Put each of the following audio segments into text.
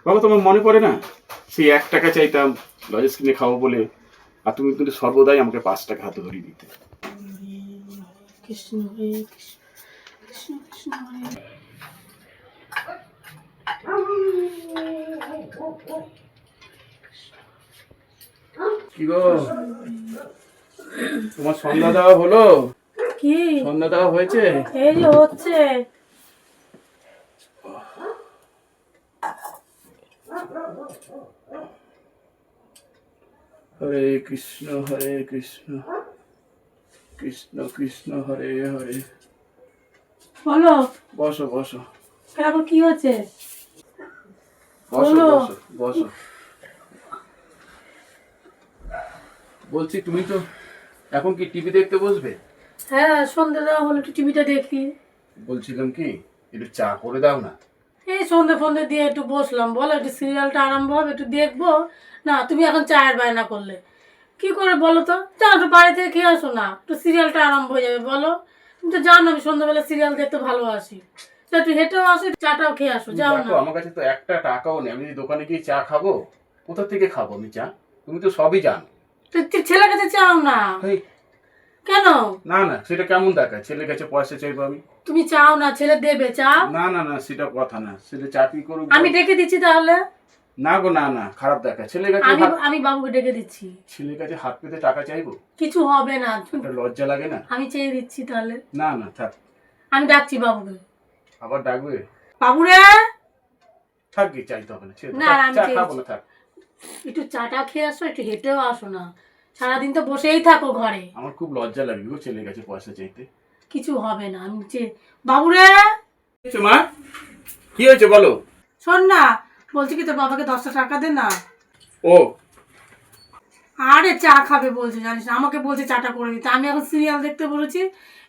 বাবা তোমার মনে পড়ে না সেই 1 টাকা চাইতাম লজেন্স কিনে খাবো বলে, আর তুমি কিন্তু সর্বদাই আমাকে 5 টাকা হাতে ধরিয়ে দিতে। কৃষ্ণ হরে কৃষ্ণ, কৃষ্ণ কৃষ্ণ হরে। কি গো, তোমার সন্ধ্যা দেওয়া হলো? কি সন্ধ্যা দেওয়া হয়েছে? এই যে হচ্ছে। হরে কৃষ্ণ কৃষ্ণ কৃষ্ণ হরে হরে। বলো, বসো বসো তারপর কি হচ্ছে? বসো বলো। বসো বসো। বলছি তুমি তো এখন কি টিভি দেখতে বসবে? হ্যাঁ, সন্ধ্যে দেওয়া হলো, একটু টিভিটা দেখি। বলছিলাম কি একটু চা করে দাও না। এই সন্ধ্যে ফন্ধ্যে দিয়ে একটু বসলাম, বলো একটু সিরিয়ালটা আরম্ভ হবে, একটু দেখবো। না, তুমি এখন চায়ের বায়না করলে কি করে বলো তো? যাও একটু বাড়ি থেকে খেয়ে আসো না, একটু সিরিয়ালটা আরম্ভ হয়ে যাবে। বলো, তুমি তো জানো আমি সন্ধ্যাবেলা সিরিয়াল দেখতে ভালোবাসি। তো একটু হেঁটেও আসো, একটু চাটাও খেয়ে আসো, যাও না। দেখো আমার কাছে তো 1 টাকাও নেই, আমি যদি দোকানে গিয়ে চা খাবো, কোথা থেকে খাবো আমি চা? তুমি তো সবই জানো। তো ছেলের কাছে চাও না এই, কেন? না না, সেটা কেমন দেখায়? ছেলের কাছে পয়সা চাইবো আমি? তুমি চাও না, ছেলে দেবে, চাও। না না না, সেটা কথা না, সেটা চাকরি করুক। আমি ডেকে দিচ্ছি তাহলে। না গো না না, খারাপ দেখায়। ছেলের কাছে আমি আমি বাবুকে ডেকে দিচ্ছি। ছেলের কাছে হাত পেতে টাকা চাইবো? কিছু হবে না, একটা লজ্জা লাগে না? আমি চেয়ে দিচ্ছি তাহলে। না না থাক। আমি ডাকছি বাবুকে। আবার ডাকবে? বাবুরে, থাক গিয়ে চাইতে হবে না, ছেড়ে না, দাও, আমি চা চেয়েছি। খাবো না, থাক। একটু চাটা খেয়ে আসো, একটু হেঁটেও আসো না, সারাদিন তো বসেই থাকো ঘরে। আমার খুব লজ্জা লাগে গো ছেলের কাছে পয়সা চাইতে। কিছু হবে না, আমি বাবুরে। কি হয়েছে মা? কি হয়েছে বলো? শোন না, বলছি কি তোর বাবাকে 10টা টাকা দে না। ও, আরে চা খাবে বলছে, জানিস না, আমাকে বলছে চাটা করে দিতে। আমি এখন সিরিয়াল দেখতে বলেছি,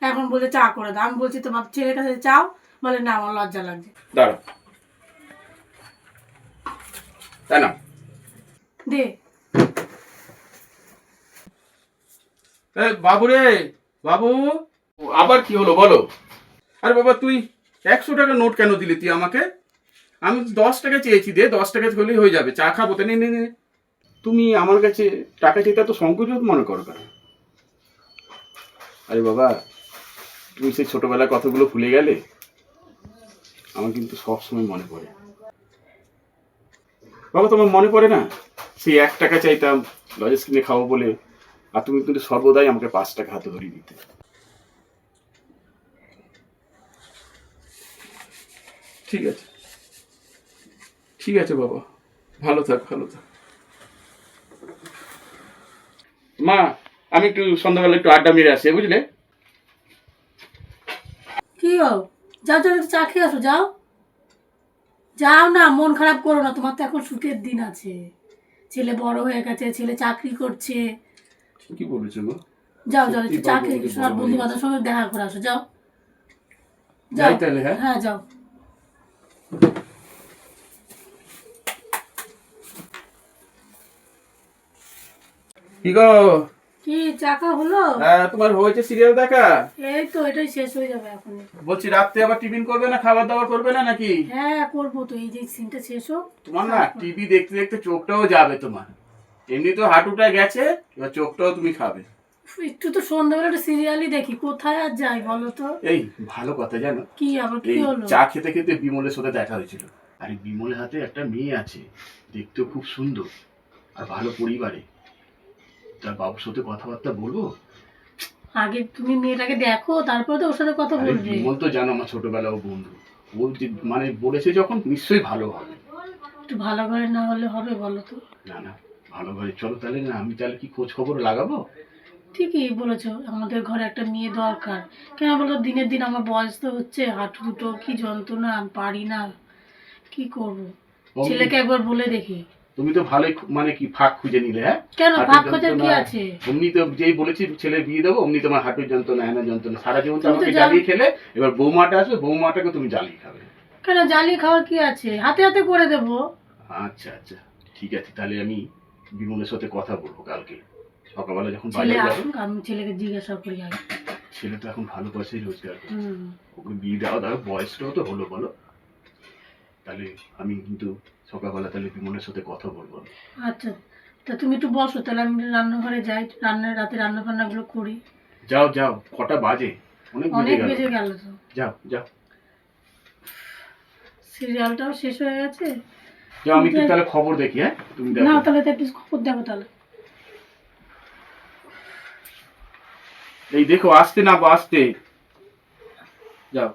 এখন বলছে চা করে দাও। আমি বলছি তো বাপ, ছেলের কাছে চাও, বলে না আমার লজ্জা লাগছে। দাঁড়াও, তাই না? দে। বাবু রে, বাবু। আবার কি হলো বলো? আরে বাবা, তুই 100 টাকা নোট কেন দিলি তুই আমাকে? আমি 10 টাকা চেয়েছি, দে, 10 টাকা হলেই হয়ে যাবে, চা খাবো তো। নে নে নে। তুমি আমার কাছে টাকা চাইতে এত সংকোচ মনে করো কেন? আরে বাবা, তুমি সেই ছোটবেলার কথাগুলো ভুলে গেলে? আমার কিন্তু সবসময় মনে পড়ে। বাবা তোমার মনে পড়ে না সেই 1 টাকা চাইতাম লজেন্স কিনে খাবো বলে, আর তুমি কিন্তু সর্বদাই আমাকে 5 টাকা হাতে ধরিয়ে দিতে। ঠিক আছে, ঠিক আছে বাবা, ভালো থাক, ভালো থাক। মা, আমি একটু সন্ধ্যাবেলা একটু আড্ডা মেরে আসি, বুঝলে? কি হো, যাও যাও, একটু চা খেয়ে আসো, যাও। যাও না, মন খারাপ করো না, তোমার তো এখন সুখের দিন আছে। ছেলে বড় হয়ে গেছে, ছেলে চাকরি করছে। ঠিকই বলেছো গো। যাও যাও, একটু সত্যি চা বাবু খেয়ে আমাকে সব বড় বন্ধু হয়ে বান্ধবের গেছে। সঙ্গে দেখা করে আসো, যাও। যাই তাহলে, হ্যাঁ? হ্যাঁ যাও। কি গো? কি চা খাওয়া হলো? তোমার হয়েছে সিরিয়াল দেখা? এই তো এটাই শেষ হয়ে যাবে এখন। বলছি রাত্রে আবার টিফিন করবে না, খাবার দাবার করবে না নাকি? হ্যাঁ করবো তো, এই যে সিনটা শেষ হোক। তোমার না টিভি দেখতে দেখতে চোখটাও যাবে তোমার। এমনি তো হাঁটুটা গেছে, এবার চোখটাও তুমি খাবে। একটু তো সন্ধ্যাবেলা একটা সিরিয়ালই দেখি, কোথায় আর যাই বলো তো? এই ভালো কথা জানো, কি আবার কি এই হলো? চা খেতে খেতে বিমলের সাথে দেখা হয়েছিল। আর এই বিমলের হাতে একটা মেয়ে আছে, দেখতেও খুব সুন্দর আর ভালো পরিবারে। তার বাবুর সাথে কথাবার্তা বলবো? আগে তুমি মেয়েটাকে দেখো, তারপরে তো ওর সাথে কথা আরে বলবে। বিমল তো জানো আমার ছোটবেলা ও বন্ধু। ও মানে বলেছে যখন নিশ্চয়ই ভালো হবে। একটু ভালো করে না হলে হবে বলো তো? না না, ভালো করে চলো তাহলে। না আমি তাহলে কি খোঁজ খবর লাগাবো? ঠিকই বলেছো, আমাদের ঘরে একটা মেয়ে দরকার। কেন বলো, দিনের দিন আমার বয়স তো হচ্ছে, হাঁটু দুটো কি যন্ত্রণা, আমি পারি না, কি করব। ছেলেকে একবার বলে দেখি। তুমি তো ভালোই মানে কি ফাঁক খুঁজে নিলে, হ্যাঁ? কেন হাঁটুর ভাগ খোঁজার কি যন্ত্রণা, আছে? অমনি তো যেই বলেছি ছেলে বিয়ে দেবো, অমনি তোমার হাঁটুর যন্ত্রণা, হ্যাঁ যন্ত্রণা, সারা জীবন তো তুমি তো আমাকে জানো। জ্বালিয়ে খেলে। এবার বৌমাটা আসবে, বৌমাটাকে তুমি জ্বালিয়ে খাবে। কেন জ্বালিয়ে খাওয়ার কি আছে, হাতে হাতে করে দেবো। আচ্ছা আচ্ছা, ঠিক আছে, তাহলে আমি বিমলের সাথে কথা বলবো কালকে সকালবেলা যখন ছেলে বাজার যাবো। আসুক, আমি ছেলেকে জিজ্ঞাসা করি আগে। ছেলে তো এখন ভালো পয়সাই রোজগার করে। হুম। ওকে বিয়ে দেওয়া, ধরো বয়সটাও তো হলো বলো। তাহলে আমি কিন্তু সকালবেলা তাহলে বিমলের সাথে কথা বলবো। আচ্ছা, তা তুমি একটু বসো, তাহলে আমি একটু রান্নাঘরে যাই, রাতে রান্না বান্নাগুলো করি। যাও যাও, কটা বাজে? অনেক অনেক বেজে বেজে গেল। গেল তো, যাও যাও সিরিয়ালটাও শেষ হয়ে গেছে। যাও, আমি একটু তাহলে খবর দেখি। হ্যাঁ তুমি না, দেখো। তাহলে তো একটু খবর দেখো তাহলে। এই দেখো, আসতে না আসতে। যাও।